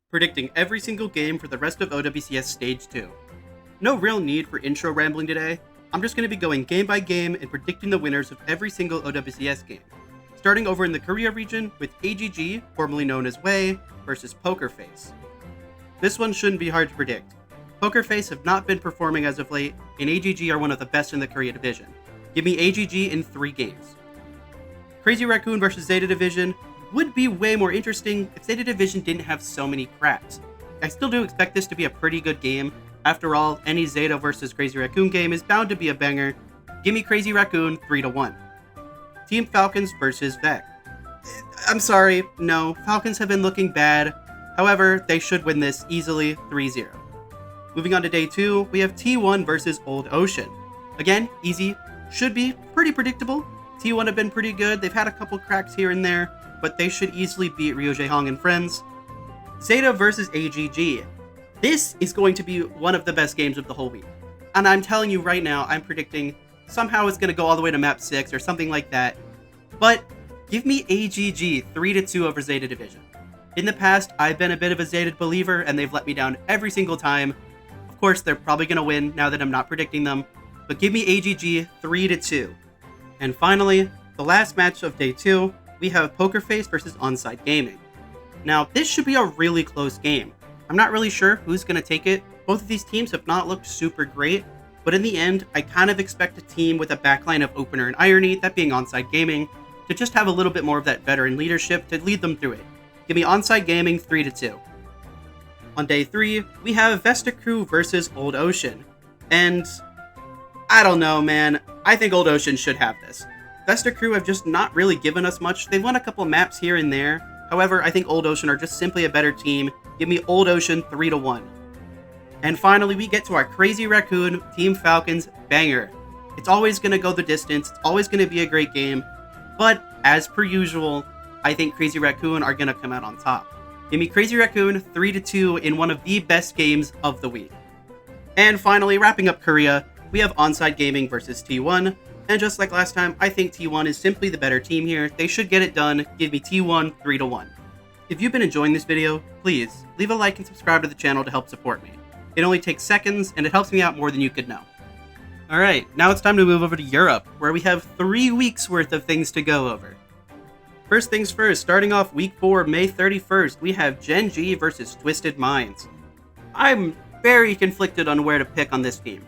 predicting every single game for the rest of OWCS Stage 2. No real need for intro rambling today. I'm just going to be going game by game and predicting the winners of every single OWCS game. Starting over in the Korea region with AGG, formerly known as Wei, versus Poker Face. This one shouldn't be hard to predict. Poker Face have not been performing as of late, and AGG are one of the best in the Korea division. Give me AGG in 3 games. Crazy Raccoon versus Zeta Division would be way more interesting if Zeta Division didn't have so many cracks. I still do expect this to be a pretty good game. After all, any Zeta versus Crazy Raccoon game is bound to be a banger. Give me Crazy Raccoon 3-1. Team Falcons versus Vec. I'm sorry, no, Falcons have been looking bad. However, they should win this easily 3-0. Moving on to day 2, we have T1 versus Old Ocean. Again, easy, should be pretty predictable. T1 have been pretty good, they've had a couple cracks here and there, but they should easily beat Ryo Jae-hong and friends. Zeta versus AGG. This is going to be one of the best games of the whole week. And I'm telling you right now, I'm predicting somehow it's going to go all the way to map 6 or something like that. But give me AGG 3-2 over Zeta Division. In the past, I've been a bit of a Zeta believer and they've let me down every single time. Of course, they're probably going to win now that I'm not predicting them. But give me AGG 3-2. And finally, the last match of day 2, we have Poker Face versus Onside Gaming. Now, this should be a really close game. I'm not really sure who's going to take it. Both of these teams have not looked super great, but in the end, I kind of expect a team with a backline of Opener and Irony, that being Onside Gaming, to just have a little bit more of that veteran leadership to lead them through it. Give me Onside Gaming 3-2. On day 3, we have Vesta Crew versus Old Ocean. And I don't know, man. I think Old Ocean should have this. Vesta Crew have just not really given us much. They've won a couple maps here and there. However, I think Old Ocean are just simply a better team. Give me Old Ocean 3-1. And finally, we get to our Crazy Raccoon Team Falcons banger. It's always going to go the distance. It's always going to be a great game. But as per usual, I think Crazy Raccoon are going to come out on top. Give me Crazy Raccoon 3-2 in one of the best games of the week. And finally, wrapping up Korea, we have Onside Gaming versus T1. And just like last time, I think T1 is simply the better team here. They should get it done. Give me T1 3-1. If you've been enjoying this video, please leave a like and subscribe to the channel to help support me. It only takes seconds, and it helps me out more than you could know. Alright, now it's time to move over to Europe, where we have 3 weeks worth of things to go over. First things first, starting off week 4, May 31st, we have Gen G versus Twisted Minds. I'm very conflicted on where to pick on this team.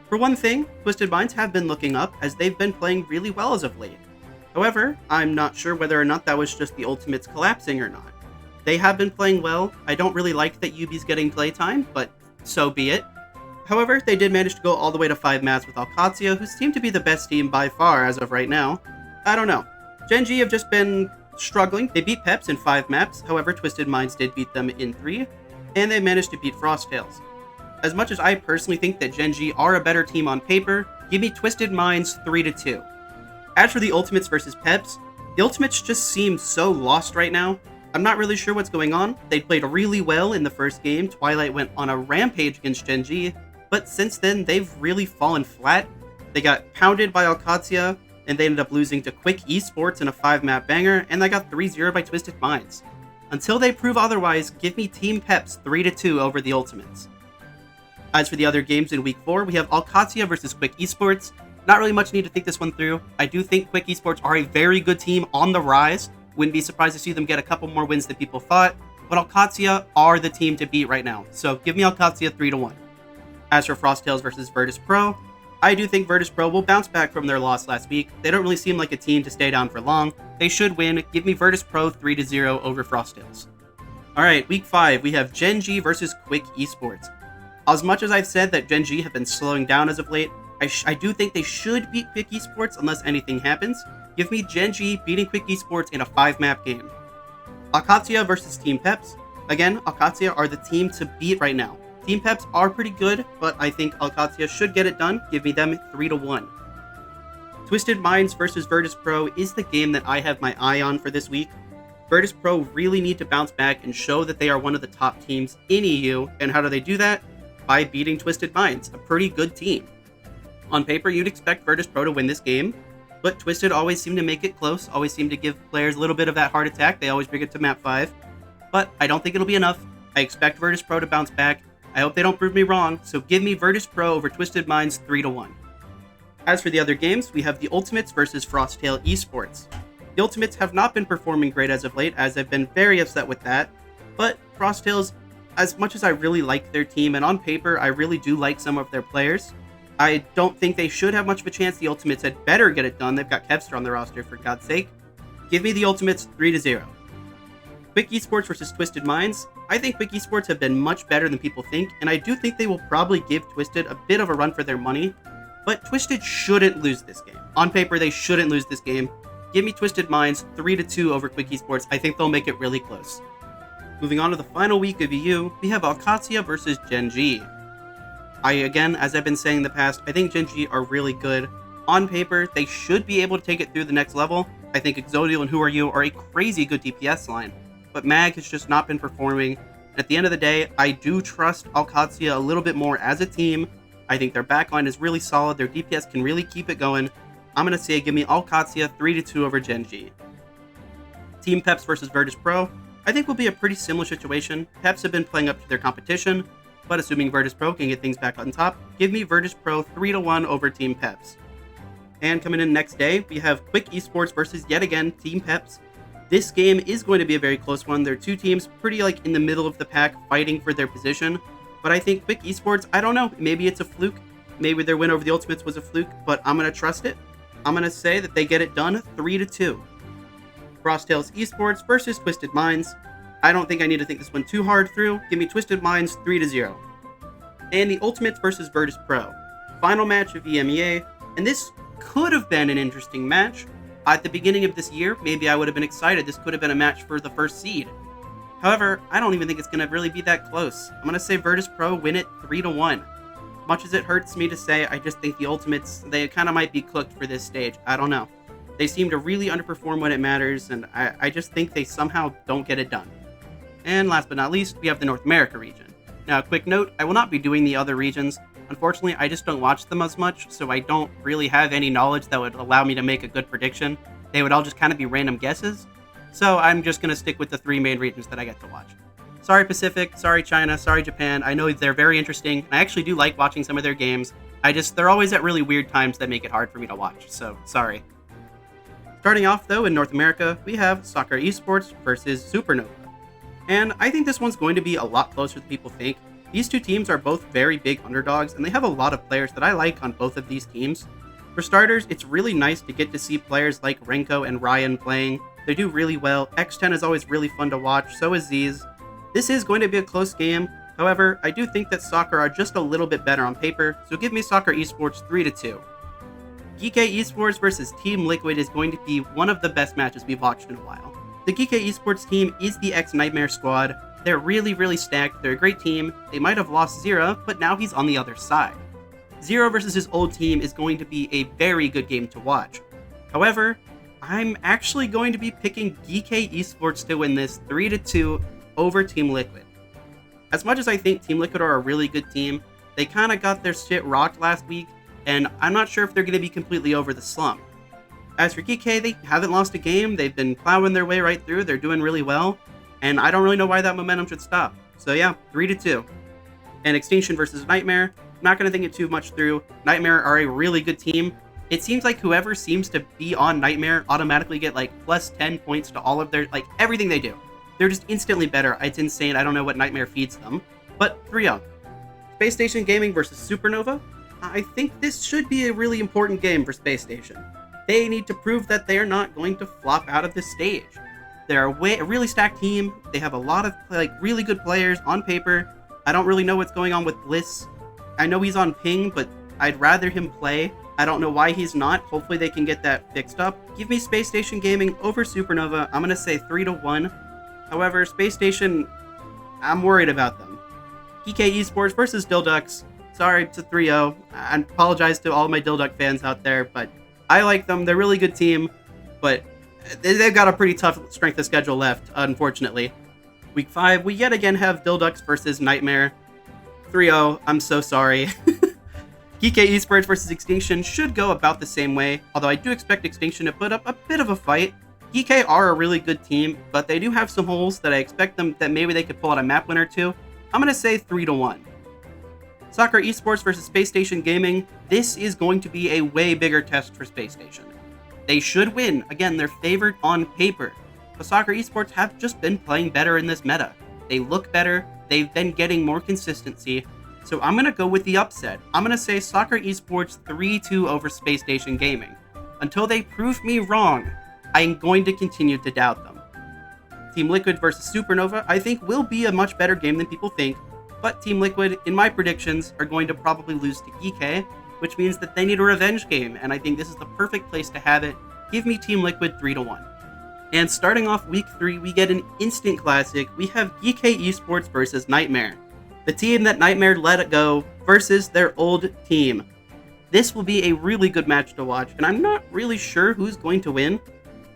For one thing, Twisted Minds have been looking up as they've been playing really well as of late. However, I'm not sure whether or not that was just the Ultimates collapsing or not. They have been playing well. I don't really like that Yubi's getting playtime, but so be it. However, they did manage to go all the way to 5 maps with OWCS, who seem to be the best team by far as of right now. I don't know. Gen G have just been struggling. They beat Peps in 5 maps, however Twisted Minds did beat them in 3, and they managed to beat Frosttails. As much as I personally think that Gen G are a better team on paper, give me Twisted Minds 3-2. As for the Ultimates versus Peps, the Ultimates just seem so lost right now. I'm not really sure what's going on. They played really well in the first game. Twilight went on a rampage against Gen G, but since then they've really fallen flat. They got pounded by OWCS, and they ended up losing to Quick Esports in a 5-map banger, and they got 3-0 by Twisted Minds. Until they prove otherwise, give me Team Peps 3-2 over the Ultimates. As for the other games in week 4, we have OWCS versus Quick Esports. Not really much need to think this one through. I do think Quick Esports are a very good team on the rise. Wouldn't be surprised to see them get a couple more wins than people thought, but OWCS are the team to beat right now, so give me OWCS 3-1. As for Frosttails versus Virtus Pro, I do think Virtus Pro will bounce back from their loss last week. They don't really seem like a team to stay down for long. They should win. Give me Virtus Pro 3-0 over Frosttails. Alright, week 5, we have Gen G versus Quick Esports. As much as I've said that Gen G have been slowing down as of late, I do think they should beat Quick Esports unless anything happens. Give me Gen G beating Quick Esports in a 5-map game. OWCS versus Team Peps. Again, OWCS are the team to beat right now. Team Peps are pretty good, but I think OWCS should get it done. Give me them 3-1. Twisted Minds versus Virtus Pro is the game that I have my eye on for this week. Virtus Pro really need to bounce back and show that they are one of the top teams in EU, and how do they do that? By beating Twisted Minds, a pretty good team. On paper, you'd expect Virtus Pro to win this game, but Twisted always seem to make it close, always seem to give players a little bit of that heart attack. They always bring it to map 5, but I don't think it'll be enough. I expect Virtus Pro to bounce back. I hope they don't prove me wrong, so give me Virtus Pro over Twisted Minds 3-1. As for the other games, we have the Ultimates versus Frosttail Esports. The Ultimates have not been performing great as of late, as I've been very upset with that, but Frosttails, as much as I really like their team, and on paper I really do like some of their players, I don't think they should have much of a chance. The Ultimates had better get it done. They've got Kevster on the roster, for God's sake. Give me the Ultimates 3-0. Quick Esports versus Twisted Minds. I think Quick Esports have been much better than people think, and I do think they will probably give Twisted a bit of a run for their money, but Twisted shouldn't lose this game. On paper, they shouldn't lose this game. Give me Twisted Minds 3-2 over Quick Esports. I think they'll make it really close. Moving on to the final week of EU, we have OWCS versus Gen G. Again, as I've been saying in the past, I think Gen G are really good. On paper, they should be able to take it through the next level. I think Exodial and Who Are You are a crazy good DPS line, but Mag has just not been performing. At the end of the day, I do trust OWCS a little bit more as a team. I think their backline is really solid. Their DPS can really keep it going. I'm going to say give me OWCS 3-2 over Gen G. Team Peps versus Virtus Pro. I think will be a pretty similar situation. Peps have been playing up to their competition, but assuming Virtus Pro can get things back on top, give me Virtus Pro 3-1 over Team Peps. And coming in next day, we have Quick Esports versus yet again Team Peps. This game is going to be a very close one. They're two teams pretty in the middle of the pack fighting for their position. But I think Quick Esports, I don't know, maybe it's a fluke. Maybe their win over the Ultimates was a fluke, but I'm going to trust it. I'm going to say that they get it done 3-2. Frosttails Esports versus Twisted Minds. I don't think I need to think this one too hard through. Give me Twisted Minds 3-0. And the Ultimates versus Virtus Pro. Final match of EMEA, and this could have been an interesting match. At the beginning of this year, maybe I would have been excited. This could have been a match for the first seed. However, I don't even think it's going to really be that close. I'm going to say Virtus Pro win it 3-1. Much as it hurts me to say, I just think the Ultimates, they kind of might be cooked for this stage. I don't know. They seem to really underperform when it matters, and I just think they somehow don't get it done. And last but not least, we have the North America region. Now, a quick note, I will not be doing the other regions. Unfortunately, I just don't watch them as much, so I don't really have any knowledge that would allow me to make a good prediction. They would all just kind of be random guesses. So I'm just going to stick with the three main regions that I get to watch. Sorry Pacific, sorry China, sorry Japan. I know they're very interesting. I actually do like watching some of their games. They're always at really weird times that make it hard for me to watch, so sorry. Starting off though in North America, we have Soccer Esports versus Supernova. And I think this one's going to be a lot closer than people think. These two teams are both very big underdogs, and they have a lot of players that I like on both of these teams. For starters, it's really nice to get to see players like Renko and Ryan playing. They do really well. X10 is always really fun to watch, so is Z's. This is going to be a close game. However, I do think that Soccer are just a little bit better on paper, so give me Soccer Esports 3-2. GK Esports versus Team Liquid is going to be one of the best matches we've watched in a while. The GK Esports team is the ex-Nightmare squad. They're really, really stacked. They're a great team. They might have lost Zera, but now he's on the other side. Zera versus his old team is going to be a very good game to watch. However, I'm actually going to be picking GK Esports to win this 3-2 over Team Liquid. As much as I think Team Liquid are a really good team, they kind of got their shit rocked last week, and I'm not sure if they're going to be completely over the slump. As for GK, they haven't lost a game. They've been plowing their way right through. They're doing really well, and I don't really know why that momentum should stop. So yeah, 3-2. And Extinction versus Nightmare, not going to think it too much through. Nightmare are a really good team. It seems like whoever seems to be on Nightmare automatically get plus 10 points to all of their, everything they do. They're just instantly better. It's insane. I don't know what Nightmare feeds them. But 3-0. Space Station Gaming versus Supernova. I think this should be a really important game for Space Station. They need to prove that they're not going to flop out of this stage. They're a really stacked team. They have a lot of really good players on paper. I don't really know what's going on with Bliss. I know he's on ping, but I'd rather him play. I don't know why he's not. Hopefully they can get that fixed up. Give me Space Station Gaming over Supernova. I'm going to say 3-1. However, Space Station, I'm worried about them. PK Esports versus Dilducks. Sorry, it's a 3-0. I apologize to all my Dilduck fans out there, but I like them. They're a really good team, but they've got a pretty tough strength of schedule left, unfortunately. Week 5, we yet again have Dilducks versus Nightmare. 3-0. I'm so sorry. GK Esports versus Extinction should go about the same way, although I do expect Extinction to put up a bit of a fight. GK are a really good team, but they do have some holes that I expect them that maybe they could pull out a map win or two. I'm going to say 3-1. Soccer Esports versus Space Station Gaming. This is going to be a way bigger test for Space Station. They should win. Again, they're favored on paper. But Soccer Esports have just been playing better in this meta. They look better. They've been getting more consistency. So I'm going to go with the upset. I'm going to say Soccer Esports 3-2 over Space Station Gaming. Until they prove me wrong, I'm going to continue to doubt them. Team Liquid versus Supernova, I think will be a much better game than people think, but Team Liquid, in my predictions, are going to probably lose to GK, which means that they need a revenge game, and I think this is the perfect place to have it. Give me Team Liquid 3-1. And starting off week 3, we get an instant classic. We have GK Esports versus Nightmare. The team that Nightmare let it go versus their old team. This will be a really good match to watch, and I'm not really sure who's going to win.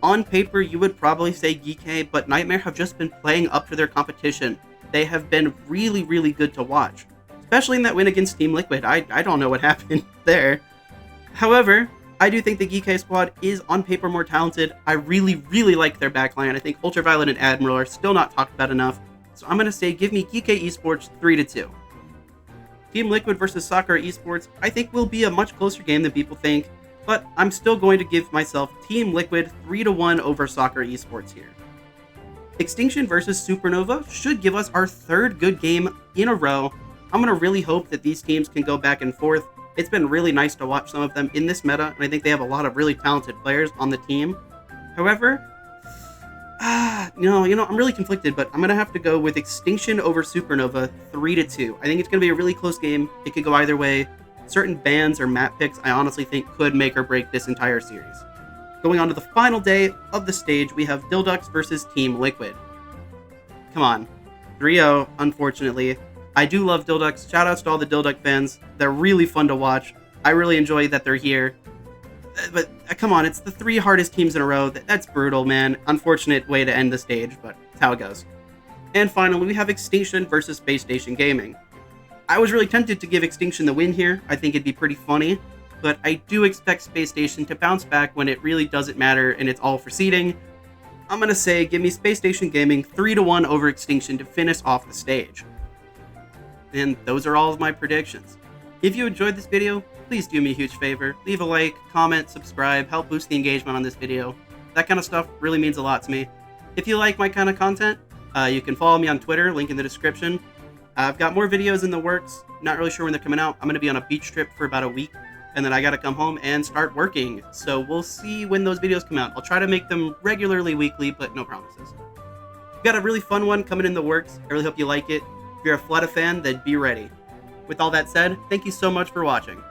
On paper, you would probably say GK, but Nightmare have just been playing up to their competition. They have been really, really good to watch. Especially in that win against Team Liquid. I don't know what happened there. However, I do think the GK squad is on paper more talented. I really, really like their backline. I think Ultraviolet and Admiral are still not talked about enough. So I'm going to say give me GK Esports 3-2. Team Liquid versus Soccer Esports, I think will be a much closer game than people think. But I'm still going to give myself Team Liquid 3-1 over Soccer Esports here. Extinction versus Supernova should give us our third good game in a row. I'm going to really hope that these teams can go back and forth. It's been really nice to watch some of them in this meta, and I think they have a lot of really talented players on the team. However, I'm really conflicted, but I'm going to have to go with Extinction over Supernova 3-2. I think it's going to be a really close game. It could go either way. Certain bans or map picks I honestly think could make or break this entire series. Going on to the final day of the stage, we have Dildux versus Team Liquid. Come on. 3-0, unfortunately. I do love Dildux. Shoutouts to all the Dildux fans. They're really fun to watch. I really enjoy that they're here. But come on, it's the 3 hardest teams in a row. That's brutal, man. Unfortunate way to end the stage, but it's how it goes. And finally, we have Extinction versus Space Station Gaming. I was really tempted to give Extinction the win here. I think it'd be pretty funny, but I do expect Space Station to bounce back when it really doesn't matter and it's all for seeding. I'm going to say give me Space Station Gaming 3-1 over Extinction to finish off the stage. And those are all of my predictions. If you enjoyed this video, please do me a huge favor. Leave a like, comment, subscribe, help boost the engagement on this video. That kind of stuff really means a lot to me. If you like my kind of content, you can follow me on Twitter, link in the description. I've got more videos in the works. Not really sure when they're coming out. I'm going to be on a beach trip for about a week, and then I got to come home and start working. So we'll see when those videos come out. I'll try to make them regularly weekly, but no promises. We've got a really fun one coming in the works. I really hope you like it. If you're a Fleta fan, then be ready. With all that said, thank you so much for watching.